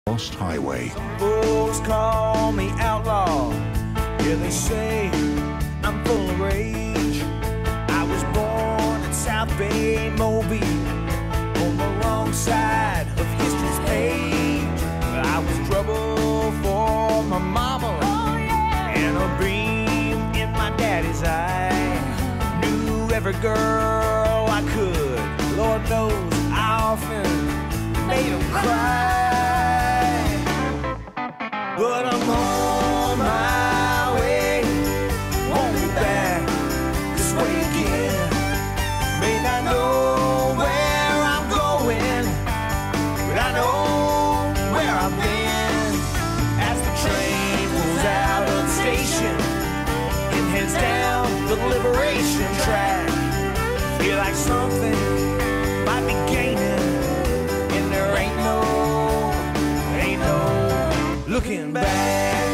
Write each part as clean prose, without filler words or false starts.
Lost Highway. Folks call me outlaw. Yeah, they say I'm full of rage. I was born in South Bay, Mobile, on the wrong side of history's page. I was trouble for my mama, and a beam in my daddy's eye. Knew every girl I could. Lord knows I often made them cry. But I'm on my way, won't be back this way again. May not know where I'm going, but I know where I've been. As the train pulls out of the station and heads down the liberation track, feel like something might be gaining, and there ain't no looking back.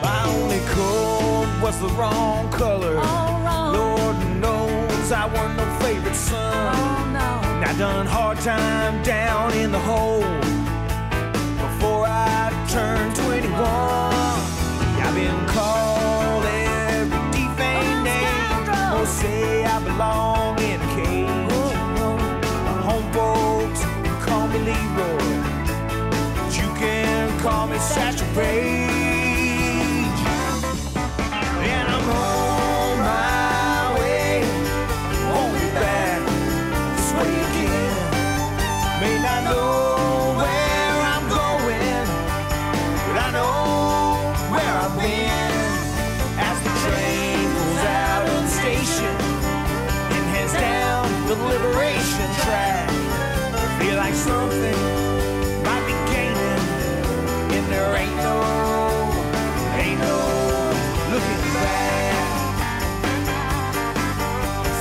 My only coat was the wrong color. Lord knows I wasn't no favorite son. I done hard time down in the hole before I turned 21. I've been called every defame name. Oh, say I belong in a cage. Home folks call me Leroy, but you can call me Satchel Paige. And I'm on my way, won't be back this way again. May not know where I'm going, but I know where I've been. As the train pulls out of the station and heads down the liberation track, feel like something might be gaining, and there ain't no looking back.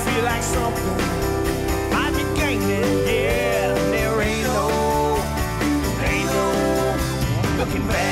Feel like something might be gaining, yeah, and there ain't no looking back.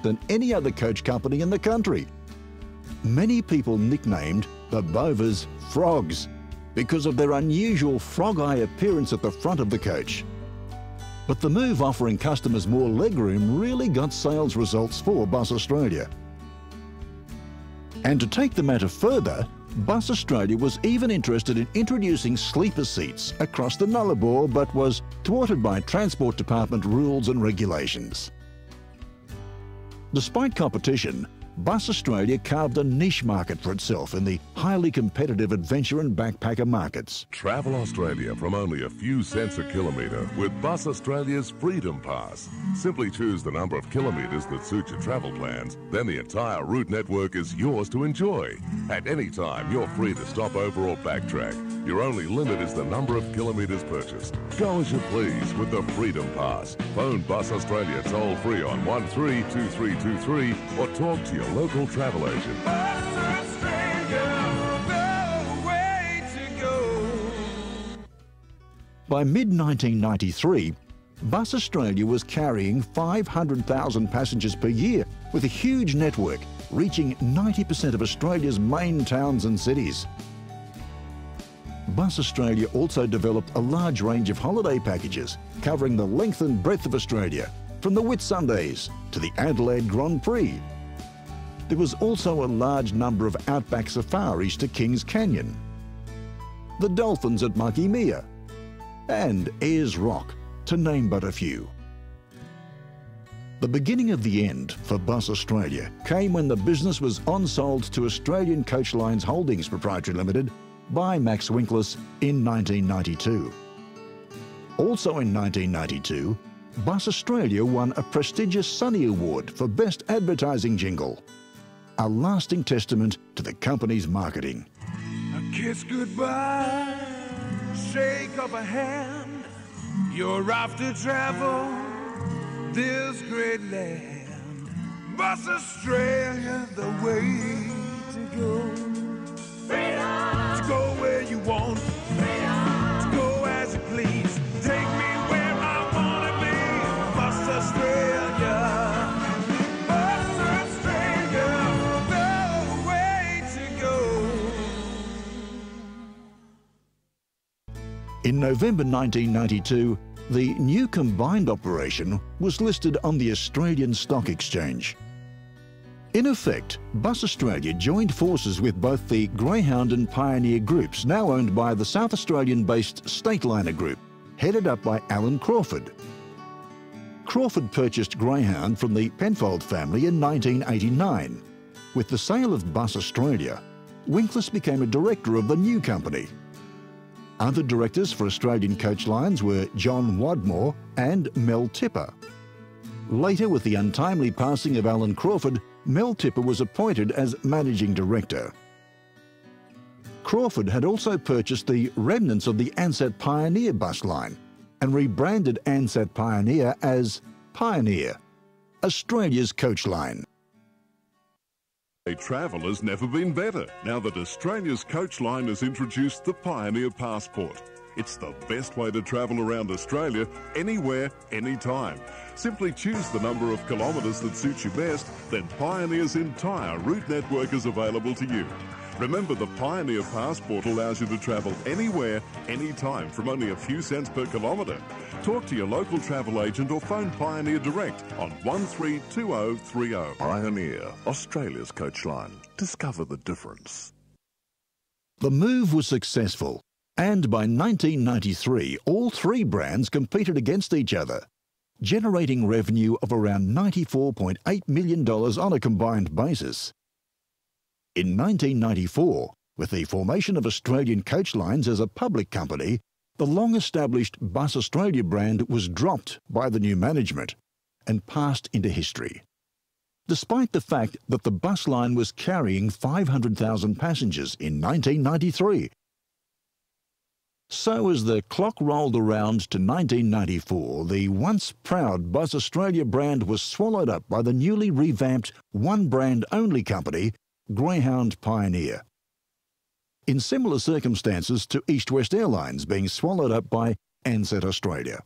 Than any other coach company in the country. Many people nicknamed the Bovers Frogs because of their unusual frog-eye appearance at the front of the coach. But the move offering customers more legroom really got sales results for Bus Australia. And to take the matter further, Bus Australia was even interested in introducing sleeper seats across the Nullarbor, but was thwarted by Transport Department rules and regulations. Despite competition, Bus Australia carved a niche market for itself in the highly competitive adventure and backpacker markets. Travel Australia from only a few cents a kilometre with Bus Australia's Freedom Pass. Simply choose the number of kilometres that suit your travel plans, then the entire route network is yours to enjoy. At any time, you're free to stop over or backtrack. Your only limit is the number of kilometres purchased. Go as you please with the Freedom Pass. Phone Bus Australia toll free on 132323 or talk to your local travel agent. By mid-1993, Bus Australia was carrying 500,000 passengers per year with a huge network reaching 90% of Australia's main towns and cities. Bus Australia also developed a large range of holiday packages covering the length and breadth of Australia, from the Whitsundays to the Adelaide Grand Prix. There was also a large number of outback safaris to Kings Canyon, the dolphins at Mucky Mia, and Ayers Rock, to name but a few. The beginning of the end for Bus Australia came when the business was on-sold to Australian Coachlines Holdings Proprietary Limited by Max Winkles in 1992. Also in 1992, Bus Australia won a prestigious Sonny Award for Best Advertising Jingle, a lasting testament to the company's marketing. A kiss goodbye, shake of a hand, you're off to travel this great land. Bus Australia, the way to go. Freedom! To go where you want. Freedom! To go as you please. Take me where I wanna be. Bus Australia. Bus Australia, the way to go. In November 1992, the new combined operation was listed on the Australian Stock Exchange. In effect, Bus Australia joined forces with both the Greyhound and Pioneer groups, now owned by the South Australian-based Stateliner Group, headed up by Alan Crawford. Crawford purchased Greyhound from the Penfold family in 1989. With the sale of Bus Australia, Winkles became a director of the new company. Other directors for Australian Coachlines were John Wadmore and Mel Tipper. Later, with the untimely passing of Alan Crawford, Mel Tipper was appointed as managing director. Crawford had also purchased the remnants of the Ansett Pioneer bus line and rebranded Ansett Pioneer as Pioneer, Australia's coach line. Travel has never been better now that Australia's Coachline has introduced the Pioneer Passport. It's the best way to travel around Australia, anywhere, anytime. Simply choose the number of kilometres that suits you best, then Pioneer's entire route network is available to you. Remember, the Pioneer Passport allows you to travel anywhere, anytime from only a few cents per kilometre. Talk to your local travel agent or phone Pioneer direct on 132030. Pioneer, Australia's Coachline. Discover the difference. The move was successful, and by 1993, all three brands competed against each other, generating revenue of around $94.8 million on a combined basis. In 1994, with the formation of Australian Coachlines as a public company, the long-established Bus Australia brand was dropped by the new management and passed into history. Despite the fact that the bus line was carrying 500,000 passengers in 1993. So as the clock rolled around to 1994, the once proud Bus Australia brand was swallowed up by the newly revamped one-brand-only company, Greyhound Pioneer. In similar circumstances to East West Airlines being swallowed up by Ansett Australia.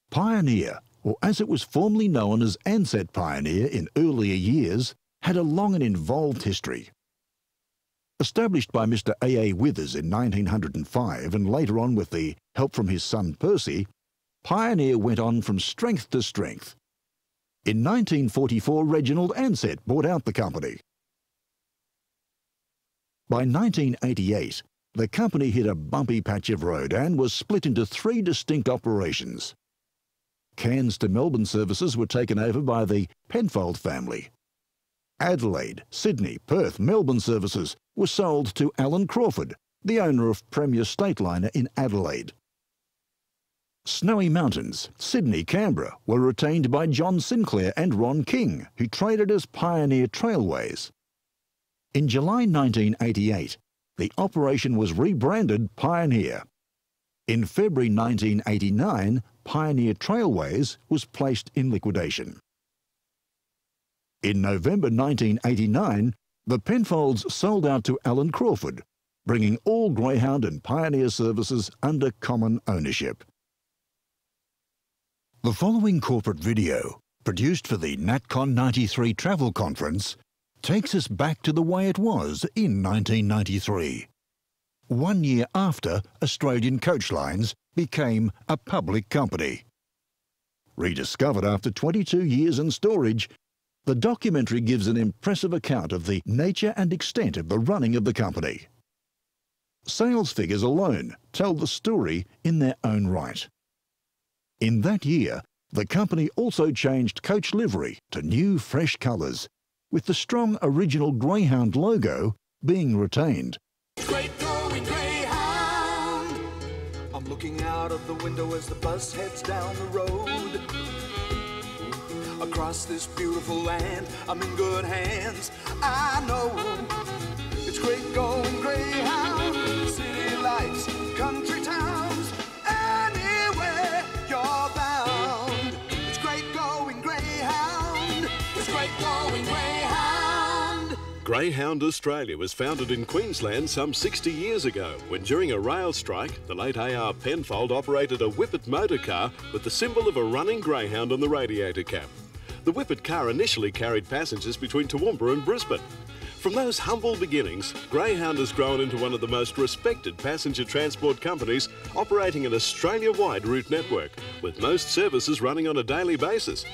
Pioneer, or as it was formerly known as Ansett Pioneer in earlier years, had a long and involved history. Established by Mr. A.A. Withers in 1905 and later on with the help from his son Percy, Pioneer went on from strength to strength. In 1944, Reginald Ansett bought out the company. By 1988, the company hit a bumpy patch of road and was split into three distinct operations. Cairns to Melbourne services were taken over by the Penfold family. Adelaide, Sydney, Perth, Melbourne services were sold to Alan Crawford, the owner of Premier Stateliner in Adelaide. Snowy Mountains, Sydney, Canberra were retained by John Sinclair and Ron King, who traded as Pioneer Trailways. In July 1988, the operation was rebranded Pioneer. In February 1989, Pioneer Trailways was placed in liquidation. In November 1989, the Penfolds sold out to Alan Crawford, bringing all Greyhound and Pioneer services under common ownership. The following corporate video, produced for the NatCon 93 travel conference, takes us back to the way it was in 1993. 1 year after Australian Coachlines became a public company. Rediscovered after 22 years in storage, the documentary gives an impressive account of the nature and extent of the running of the company. Sales figures alone tell the story in their own right. In that year, the company also changed coach livery to new, fresh colours, with the strong original Greyhound logo being retained. Great going Greyhound. I'm looking out of the window as the bus heads down the road. Across this beautiful land, I'm in good hands. I know it's great going Greyhound. City lights, country towns, anywhere you're bound. It's great going Greyhound. It's great going Greyhound. Greyhound Australia was founded in Queensland some 60 years ago, when during a rail strike, the late A.R. Penfold operated a Whippet motor car with the symbol of a running greyhound on the radiator cap. The Whippet car initially carried passengers between Toowoomba and Brisbane. From those humble beginnings, Greyhound has grown into one of the most respected passenger transport companies, operating an Australia-wide route network, with most services running on a daily basis.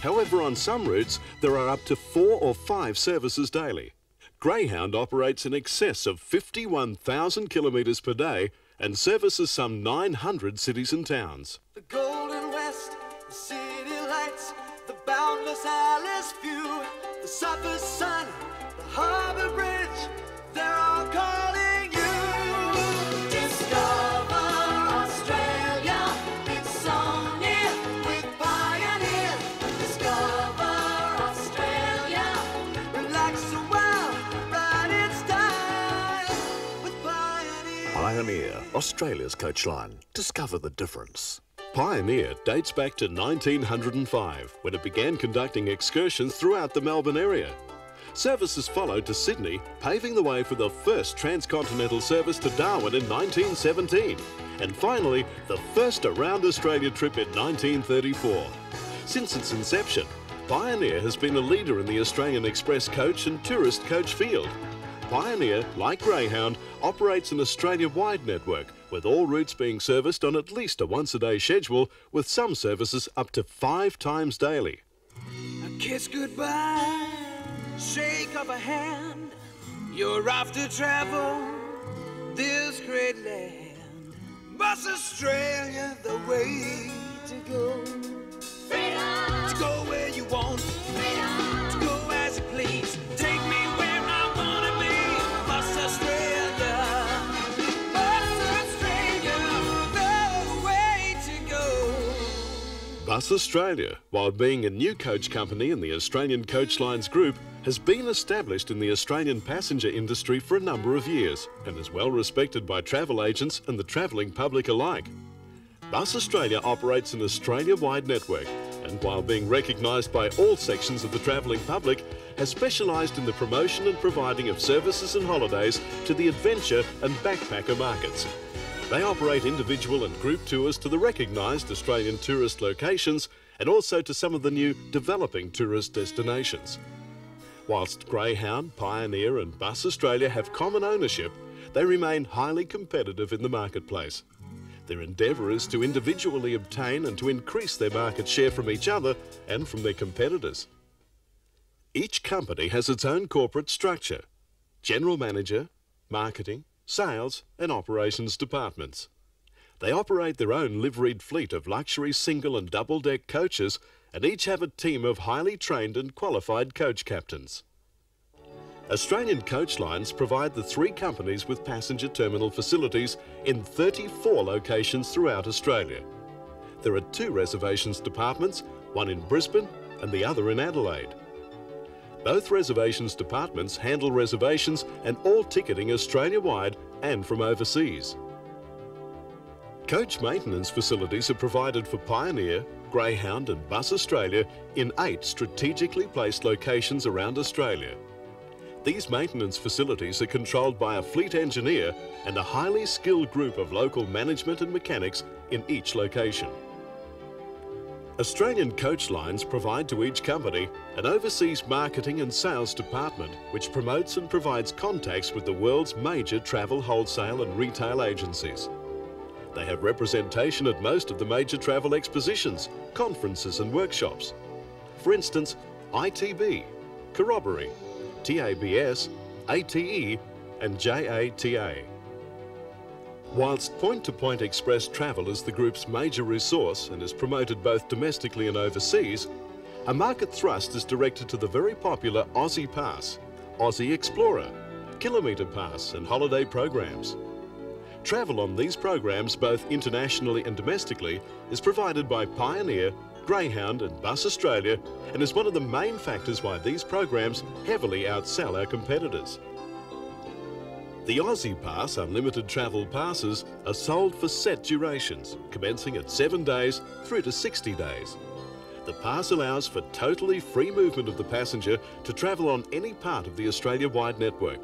However, on some routes, there are up to 4 or 5 services daily. Greyhound operates in excess of 51,000 kilometres per day and services some 900 cities and towns. The Golden West, the city lights, the boundless Alice view, the Suffolk sun, the Harbour Bridge, they're all calling you. Discover Australia, it's so near with Pioneer. Discover Australia, relax a while, ride its style with Pioneer. Pioneer, Australia's coach line. Discover the difference. Pioneer dates back to 1905, when it began conducting excursions throughout the Melbourne area. Services followed to Sydney, paving the way for the first transcontinental service to Darwin in 1917, and finally the first around Australia trip in 1934. Since its inception, Pioneer has been a leader in the Australian express coach and tourist coach field. Pioneer, like Greyhound, operates an Australia-wide network, with all routes being serviced on at least a once-a-day schedule, with some services up to 5 times daily. A kiss goodbye, shake of a hand, you're off to travel this great land. Bus Australia, the way to go. Freedom! To go where you want, freedom! To go as you please, take me where I wanna be. Bus Australia, the way to go. Bus Australia, while being a new coach company in the Australian Coachlines Group, has been established in the Australian passenger industry for a number of years and is well respected by travel agents and the travelling public alike. Bus Australia operates an Australia-wide network and, while being recognised by all sections of the travelling public, has specialised in the promotion and providing of services and holidays to the adventure and backpacker markets. They operate individual and group tours to the recognised Australian tourist locations and also to some of the new developing tourist destinations. Whilst Greyhound, Pioneer and Bus Australia have common ownership, they remain highly competitive in the marketplace. Their endeavour is to individually obtain and to increase their market share from each other and from their competitors. Each company has its own corporate structure: general manager, marketing, sales and operations departments. They operate their own liveried fleet of luxury single and double-deck coaches and each have a team of highly trained and qualified coach captains. Australian Coachlines provide the 3 companies with passenger terminal facilities in 34 locations throughout Australia. There are 2 reservations departments, one in Brisbane and the other in Adelaide. Both reservations departments handle reservations and all ticketing Australia-wide and from overseas. Coach maintenance facilities are provided for Pioneer, Greyhound and Bus Australia in 8 strategically placed locations around Australia. These maintenance facilities are controlled by a fleet engineer and a highly skilled group of local management and mechanics in each location. Australian Coachlines provide to each company an overseas marketing and sales department which promotes and provides contacts with the world's major travel wholesale and retail agencies. They have representation at most of the major travel expositions, conferences and workshops. For instance, ITB, Corroboree, TABS, ATE and JATA. Whilst point-to-point express travel is the group's major resource and is promoted both domestically and overseas, a market thrust is directed to the very popular Aussie Pass, Aussie Explorer, Kilometre Pass and holiday programs. Travel on these programs, both internationally and domestically, is provided by Pioneer, Greyhound and Bus Australia and is one of the main factors why these programs heavily outsell our competitors. The Aussie Pass Unlimited Travel Passes are sold for set durations, commencing at 7 days through to 60 days. The pass allows for totally free movement of the passenger to travel on any part of the Australia-wide network,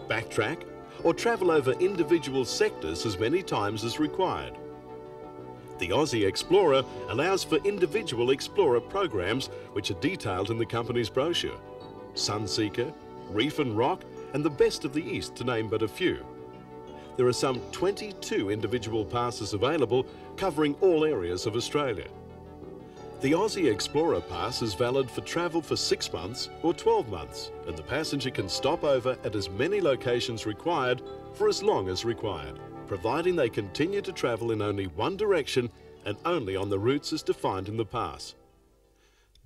backtrack or travel over individual sectors as many times as required. The Aussie Explorer allows for individual Explorer programs which are detailed in the company's brochure. Sunseeker, Reef and Rock and the Best of the East, to name but a few. There are some 22 individual passes available covering all areas of Australia. The Aussie Explorer Pass is valid for travel for 6 months or 12 months and the passenger can stop over at as many locations required for as long as required, providing they continue to travel in only one direction and only on the routes as defined in the pass.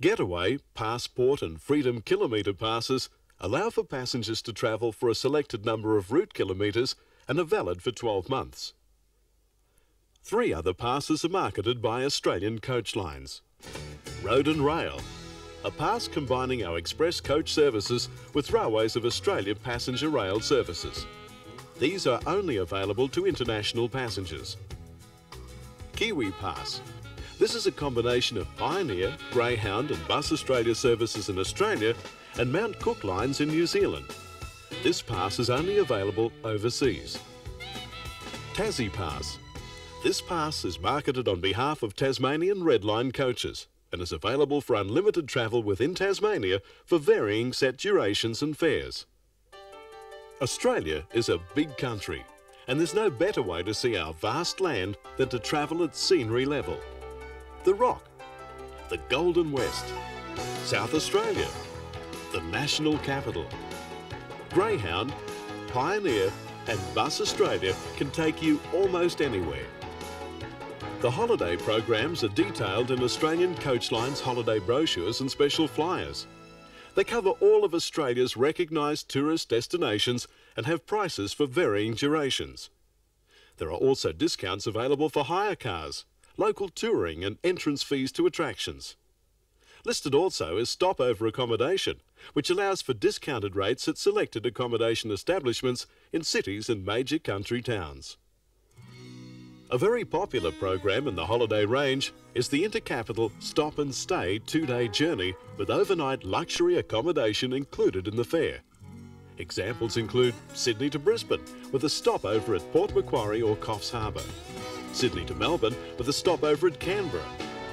Getaway, Passport and Freedom Kilometre passes allow for passengers to travel for a selected number of route kilometres and are valid for 12 months. 3 other passes are marketed by Australian Coachlines. Road and Rail, a pass combining our express coach services with Railways of Australia passenger rail services. These are only available to international passengers. Kiwi Pass. This is a combination of Pioneer, Greyhound and Bus Australia services in Australia and Mount Cook lines in New Zealand. This pass is only available overseas. Tassie Pass. This pass is marketed on behalf of Tasmanian Red Line coaches and is available for unlimited travel within Tasmania for varying set durations and fares. Australia is a big country and there's no better way to see our vast land than to travel at scenery level. The Rock, the Golden West, South Australia, the National Capital. Greyhound, Pioneer and Bus Australia can take you almost anywhere. The holiday programs are detailed in Australian Coachlines holiday brochures and special flyers. They cover all of Australia's recognised tourist destinations and have prices for varying durations. There are also discounts available for hire cars, local touring and entrance fees to attractions. Listed also is stopover accommodation, which allows for discounted rates at selected accommodation establishments in cities and major country towns. A very popular program in the holiday range is the Intercapital Stop and Stay 2-day journey with overnight luxury accommodation included in the fare. Examples include Sydney to Brisbane with a stopover at Port Macquarie or Coffs Harbour, Sydney to Melbourne with a stopover at Canberra,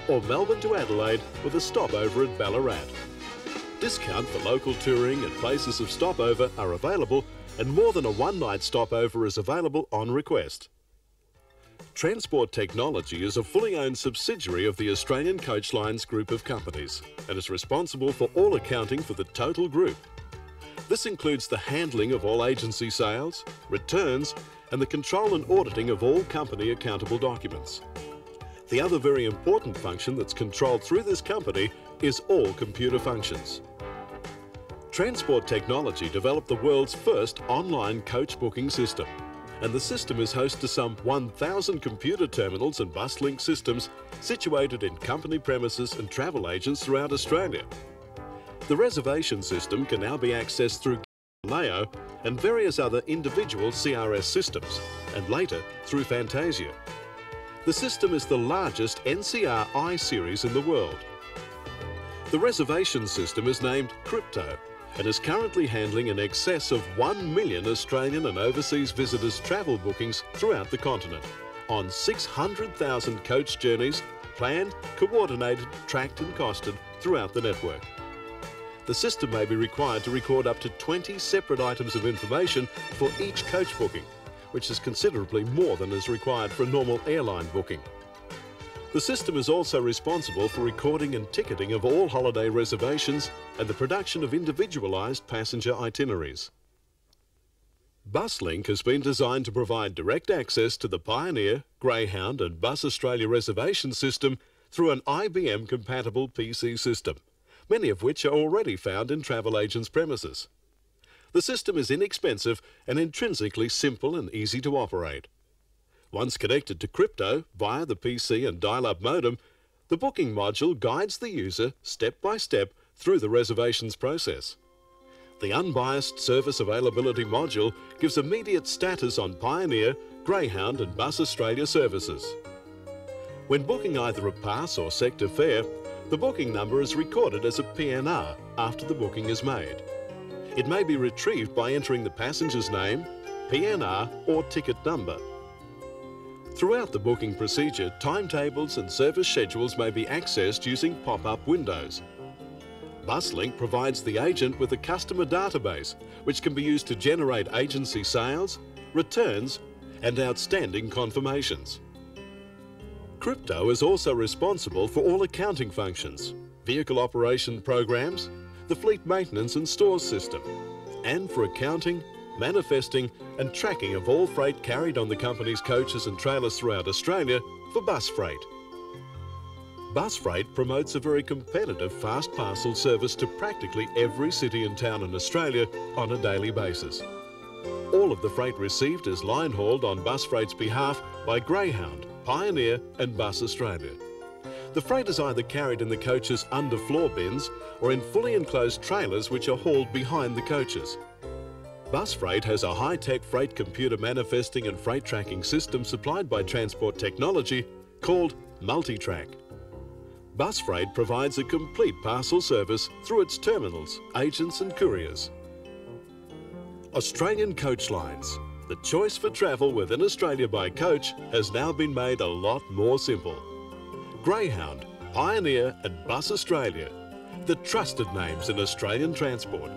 or Melbourne to Adelaide with a stopover at Ballarat. Discount for local touring and places of stopover are available and more than a one-night stopover is available on request. Transport Technology is a fully owned subsidiary of the Australian Coachlines group of companies and is responsible for all accounting for the total group. This includes the handling of all agency sales, returns and the control and auditing of all company accountable documents. The other very important function that's controlled through this company is all computer functions. Transport Technology developed the world's first online coach booking system, and the system is host to some 1,000 computer terminals and bus link systems situated in company premises and travel agents throughout Australia. The reservation system can now be accessed through Neo and various other individual CRS systems, and later through Fantasia. The system is the largest NCR I-series in the world. The reservation system is named Crypto and is currently handling in excess of 1 million Australian and overseas visitors' travel bookings throughout the continent on 600,000 coach journeys planned, coordinated, tracked and costed throughout the network. The system may be required to record up to 20 separate items of information for each coach booking, which is considerably more than is required for a normal airline booking. The system is also responsible for recording and ticketing of all holiday reservations and the production of individualised passenger itineraries. BusLink has been designed to provide direct access to the Pioneer, Greyhound and Bus Australia reservation system through an IBM-compatible PC system, many of which are already found in travel agents' premises. The system is inexpensive and intrinsically simple and easy to operate. Once connected to Crypto via the PC and dial-up modem, the booking module guides the user step by step through the reservations process. The unbiased service availability module gives immediate status on Pioneer, Greyhound and Bus Australia services. When booking either a pass or sector fare, the booking number is recorded as a PNR after the booking is made. It may be retrieved by entering the passenger's name, PNR or ticket number. Throughout the booking procedure, timetables and service schedules may be accessed using pop-up windows. BusLink provides the agent with a customer database, which can be used to generate agency sales, returns and outstanding confirmations. Crypto is also responsible for all accounting functions, vehicle operation programs, the fleet maintenance and stores system, and for accounting, manifesting and tracking of all freight carried on the company's coaches and trailers throughout Australia for bus freight. Bus freight promotes a very competitive fast parcel service to practically every city and town in Australia on a daily basis. All of the freight received is line hauled on Bus Freight's behalf by Greyhound, Pioneer and Bus Australia. The freight is either carried in the coach's underfloor bins or in fully enclosed trailers which are hauled behind the coaches. Bus Freight has a high-tech freight computer manifesting and freight tracking system supplied by Transport Technology called Multitrack. Bus Freight provides a complete parcel service through its terminals, agents and couriers. Australian Coachlines, the choice for travel within Australia by coach, has now been made a lot more simple. Greyhound, Pioneer and Bus Australia, the trusted names in Australian transport.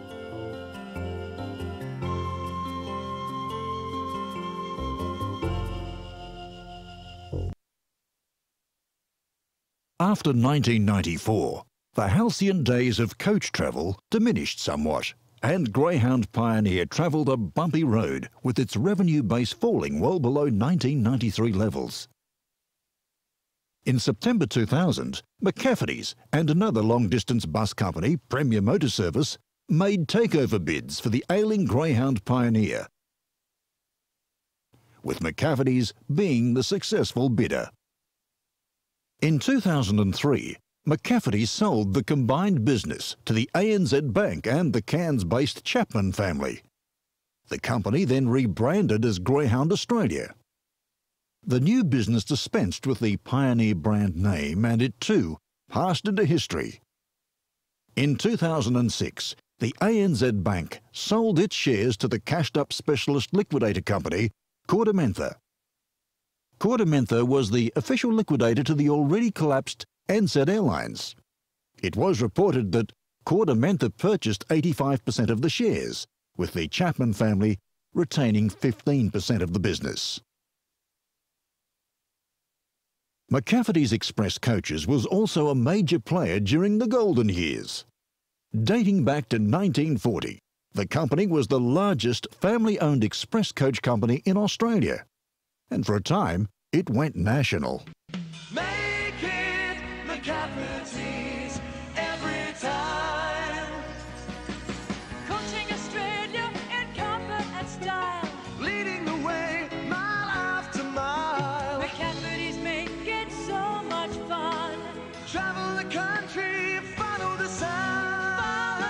After 1994, the halcyon days of coach travel diminished somewhat, and Greyhound Pioneer travelled a bumpy road with its revenue base falling well below 1993 levels. In September 2000, McCafferty's and another long-distance bus company, Premier Motor Service, made takeover bids for the ailing Greyhound Pioneer, with McCafferty's being the successful bidder. In 2003, McCafferty sold the combined business to the ANZ Bank and the Cairns-based Chapman family. The company then rebranded as Greyhound Australia. The new business dispensed with the Pioneer brand name and it too passed into history. In 2006, the ANZ Bank sold its shares to the cashed-up specialist liquidator company, Cordamenta. Cordamenta was the official liquidator to the already collapsed NZ Airlines. It was reported that Cordamenta purchased 85% of the shares, with the Chapman family retaining 15% of the business. McCafferty's Express Coaches was also a major player during the golden years. Dating back to 1940, the company was the largest family-owned express coach company in Australia, and for a time, it went national. Make it McCafferty's every time. Coaching Australia in comfort and style. Leading the way mile after mile. McCafferty's make it so much fun. Travel the country, follow the sun.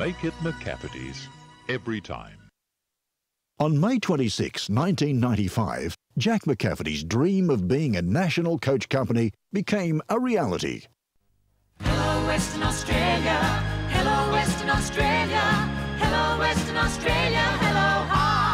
Make it McCafferty's every time. On May 26, 1995, Jack McCafferty's dream of being a national coach company became a reality. Hello, Western Australia. Hello, Western Australia. Hello, Western Australia. Hello, hi.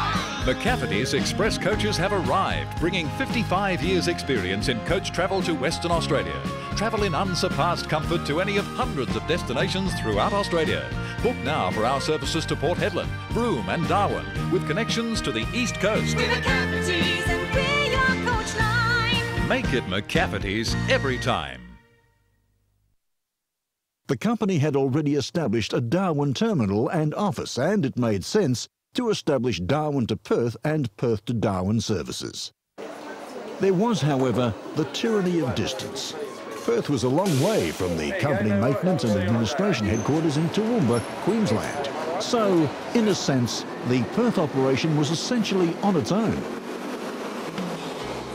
McCafferty's Express coaches have arrived, bringing 55 years' experience in coach travel to Western Australia. Travel in unsurpassed comfort to any of hundreds of destinations throughout Australia. Book now for our services to Port Hedland, Broome and Darwin, with connections to the East Coast. We're McCafferty's and we're your coach line. Make it McCafferty's every time. The company had already established a Darwin terminal and office, and it made sense to establish Darwin to Perth and Perth to Darwin services. There was, however, the tyranny of distance. Perth was a long way from the company maintenance and administration headquarters in Toowoomba, Queensland. So, in a sense, the Perth operation was essentially on its own.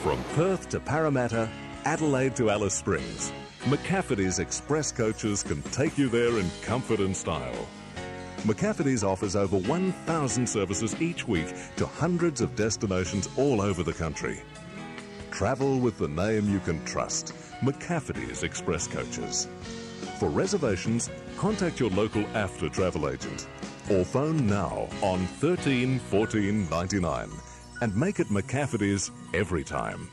From Perth to Parramatta, Adelaide to Alice Springs, McCafferty's Express coaches can take you there in comfort and style. McCafferty's offers over 1,000 services each week to hundreds of destinations all over the country. Travel with the name you can trust, McCafferty's Express Coaches. For reservations, contact your local AFTA travel agent or phone now on 13 14 99 and make it McCafferty's every time.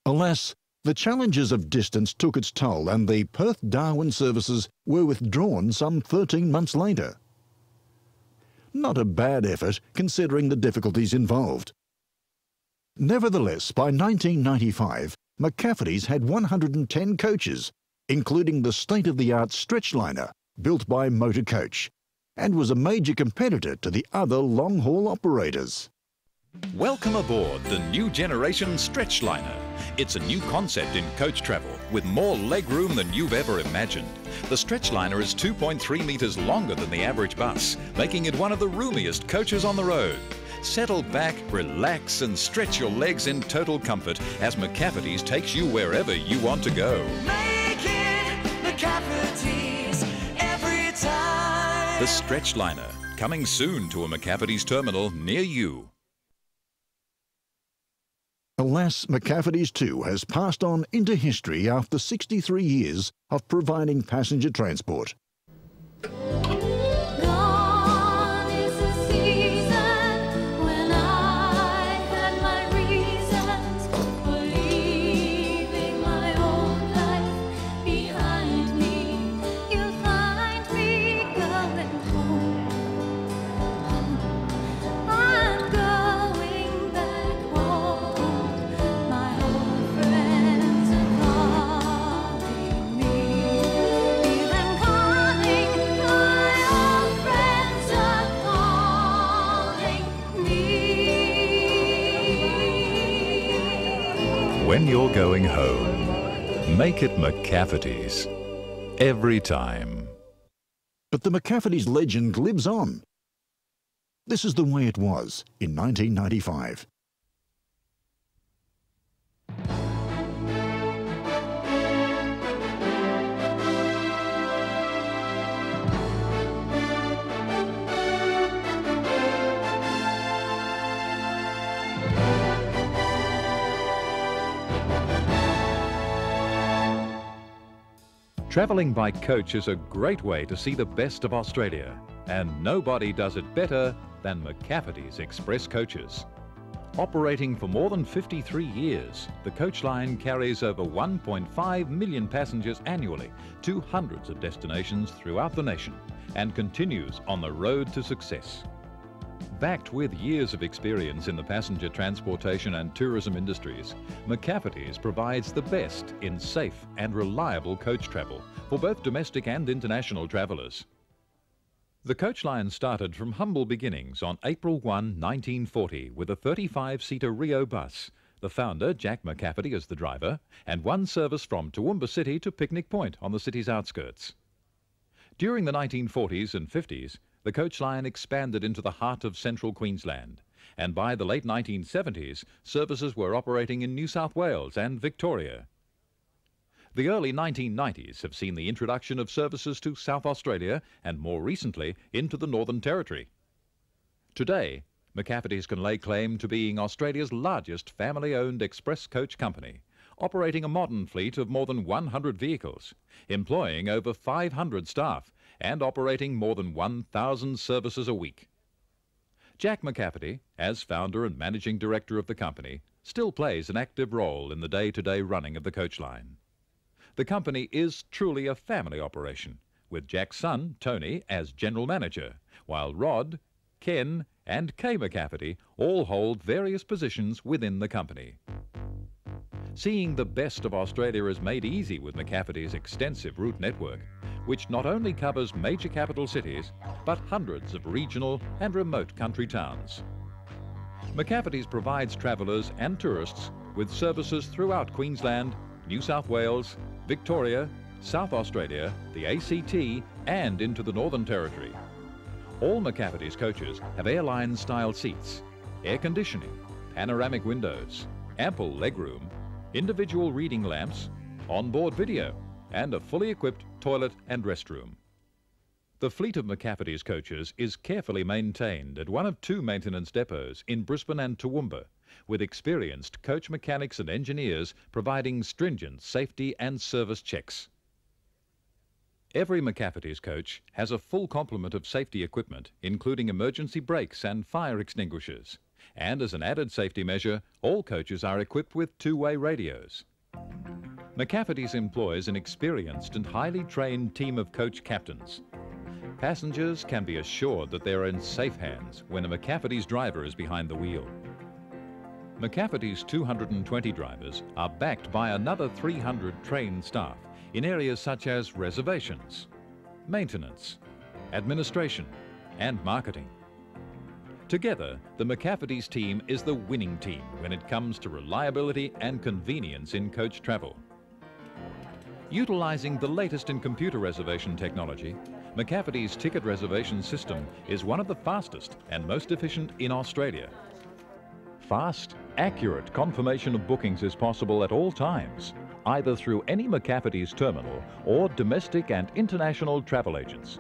Alas, the challenges of distance took its toll, and the Perth-Darwin services were withdrawn some 13 months later. Not a bad effort, considering the difficulties involved. Nevertheless, by 1995, McCafferty's had 110 coaches, including the state-of-the-art stretchliner built by Motor Coach, and was a major competitor to the other long-haul operators. Welcome aboard the new generation Stretchliner. It's a new concept in coach travel with more legroom than you've ever imagined. The Stretchliner is 2.3 metres longer than the average bus, making it one of the roomiest coaches on the road. Settle back, relax and stretch your legs in total comfort as McCafferty's takes you wherever you want to go. Make it McCafferty's every time. The Stretchliner, coming soon to a McCafferty's terminal near you. Alas, McCafferty's too has passed on into history after 63 years of providing passenger transport. Gone is the season when I had my reasons for leaving my old life behind me. You'll find me going home. I'm going back home. My old friends are calling me. Feel them calling. My old friends are calling me. When you're going home, make it McCafferty's every time. But the McCafferty's legend lives on. This is the way it was in 1995. Travelling by coach is a great way to see the best of Australia, and nobody does it better than McCafferty's Express Coaches. Operating for more than 53 years, the coach line carries over 1.5 million passengers annually to hundreds of destinations throughout the nation and continues on the road to success. Backed with years of experience in the passenger transportation and tourism industries, McCafferty's provides the best in safe and reliable coach travel for both domestic and international travellers. The coach line started from humble beginnings on April 1, 1940 with a 35-seater Rio bus, the founder, Jack McCafferty, as the driver, and one service from Toowoomba City to Picnic Point on the city's outskirts. During the 1940s and 50s, the coach line expanded into the heart of central Queensland, and by the late 1970s, services were operating in New South Wales and Victoria. The early 1990s have seen the introduction of services to South Australia and more recently into the Northern Territory. Today, McCafferty's can lay claim to being Australia's largest family-owned express coach company, operating a modern fleet of more than 100 vehicles, employing over 500 staff and operating more than 1,000 services a week. Jack McCafferty, as founder and managing director of the company, still plays an active role in the day-to-day running of the coach line. The company is truly a family operation, with Jack's son, Tony, as general manager, while Rod, Ken and Kay McCafferty all hold various positions within the company. Seeing the best of Australia is made easy with McCafferty's extensive route network, which not only covers major capital cities, but hundreds of regional and remote country towns. McCafferty's provides travellers and tourists with services throughout Queensland, New South Wales, Victoria, South Australia, the ACT and into the Northern Territory. All McCafferty's coaches have airline-style seats, air conditioning, panoramic windows, ample legroom, individual reading lamps, onboard video, and a fully equipped toilet and restroom. The fleet of McCafferty's coaches is carefully maintained at one of 2 maintenance depots in Brisbane and Toowoomba, with experienced coach mechanics and engineers providing stringent safety and service checks. Every McCafferty's coach has a full complement of safety equipment, including emergency brakes and fire extinguishers. And as an added safety measure, all coaches are equipped with 2-way radios. McCafferty's employs an experienced and highly trained team of coach captains. Passengers can be assured that they are in safe hands when a McCafferty's driver is behind the wheel. McCafferty's 220 drivers are backed by another 300 trained staff in areas such as reservations, maintenance, administration, and marketing. Together, the McCafferty's team is the winning team when it comes to reliability and convenience in coach travel. Utilising the latest in computer reservation technology, McCafferty's ticket reservation system is one of the fastest and most efficient in Australia. Fast, accurate confirmation of bookings is possible at all times, either through any McCafferty's terminal or domestic and international travel agents.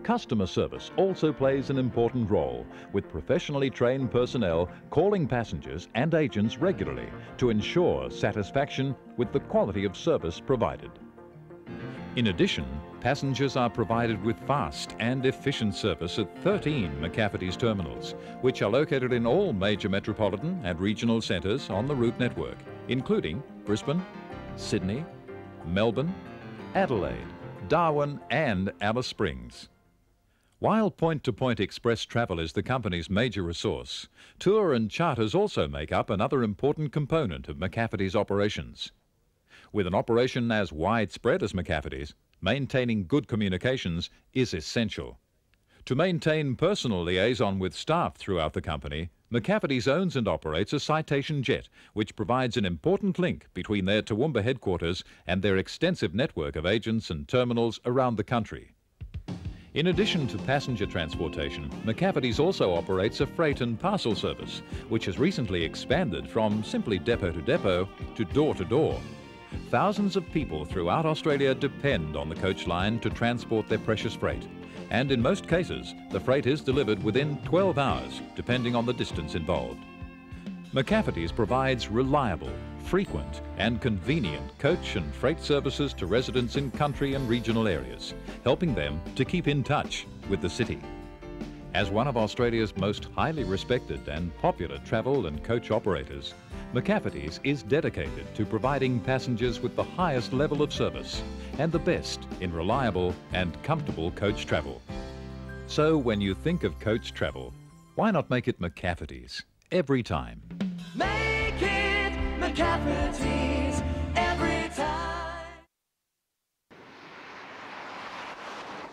Customer service also plays an important role, with professionally trained personnel calling passengers and agents regularly to ensure satisfaction with the quality of service provided. In addition, passengers are provided with fast and efficient service at 13 McCafferty's terminals, which are located in all major metropolitan and regional centres on the route network, including Brisbane, Sydney, Melbourne, Adelaide, Darwin and Alice Springs. While point-to-point express travel is the company's major resource, tour and charters also make up another important component of McCafferty's operations. With an operation as widespread as McCafferty's, maintaining good communications is essential. To maintain personal liaison with staff throughout the company, McCafferty's owns and operates a Citation jet, which provides an important link between their Toowoomba headquarters and their extensive network of agents and terminals around the country. In addition to passenger transportation, McCafferty's also operates a freight and parcel service, which has recently expanded from simply depot to depot to door to door. Thousands of people throughout Australia depend on the coach line to transport their precious freight, and in most cases, the freight is delivered within 12 hours, depending on the distance involved. McCafferty's provides reliable, frequent and convenient coach and freight services to residents in country and regional areas, helping them to keep in touch with the city. As one of Australia's most highly respected and popular travel and coach operators, McCafferty's is dedicated to providing passengers with the highest level of service and the best in reliable and comfortable coach travel. So when you think of coach travel, why not make it McCafferty's every time? Make it McCafferty's every time.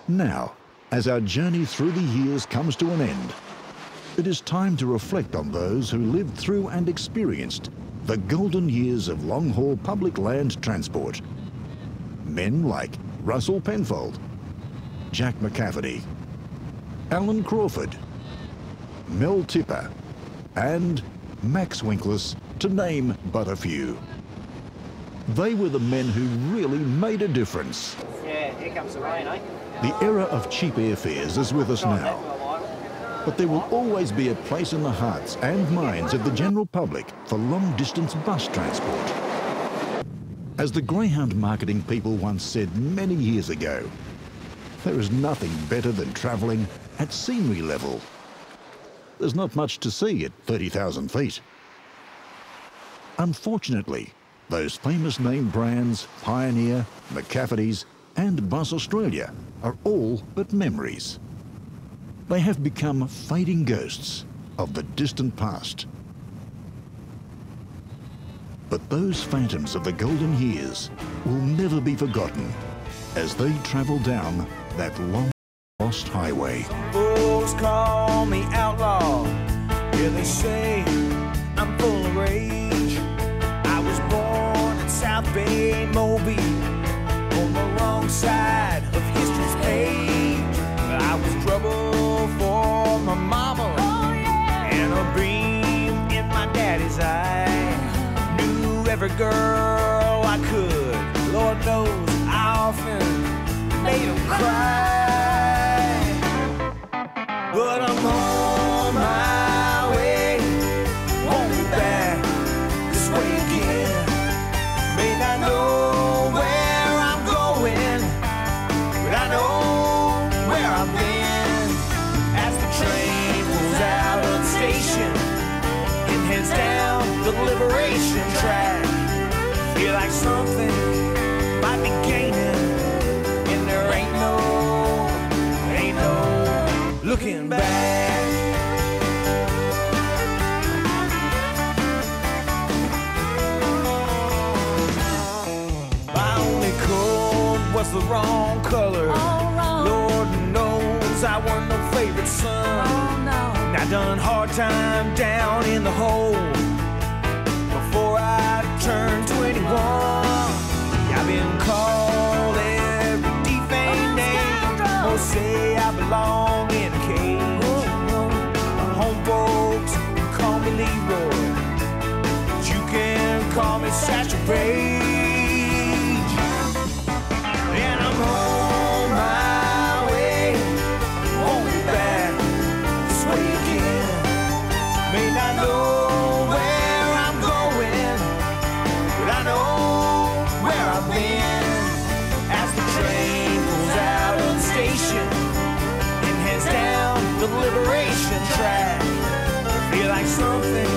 Now, as our journey through the years comes to an end, it is time to reflect on those who lived through and experienced the golden years of long-haul public land transport. Men like Russell Penfold, Jack McCafferty, Alan Crawford, Mel Tipper, and Max Winkless, to name but a few. They were the men who really made a difference. Yeah, here comes the rain, eh? The era of cheap airfares is with us now. But there will always be a place in the hearts and minds of the general public for long-distance bus transport. As the Greyhound marketing people once said many years ago, there is nothing better than travelling at scenery level. There's not much to see at 30,000 feet. Unfortunately, those famous name brands, Pioneer, McCafferty's and Bus Australia, are all but memories. They have become fading ghosts of the distant past. But those phantoms of the golden years will never be forgotten as they travel down that long lost highway. Folks call me outlaw. Yeah, they say I'm full of rage. I was born in South Bay, Mobile, on the wrong side of history's page. I was trouble for my mama, and a beam in my daddy's eye. Knew every girl I could. Lord knows I often made them cry. But I'm on my way, won't be back this way again. May not know where I'm going, but I know where I've been. As the train pulls out of the station and heads down the liberation track, feel like something might be gaining, and there ain't no looking back. My only coat was the wrong color. Lord knows I wasn't no favorite son. I done hard time down in the hole before I turned 21. I've been called every defame name. Most say I belong in a cage. Home folks call me Leroy, but you can call me Satchel Paige. And I'm on my way, won't be back this way again. May not know where I'm going, but I know where I've been. As the train pulls out of the station and heads down the liberation track, feel like something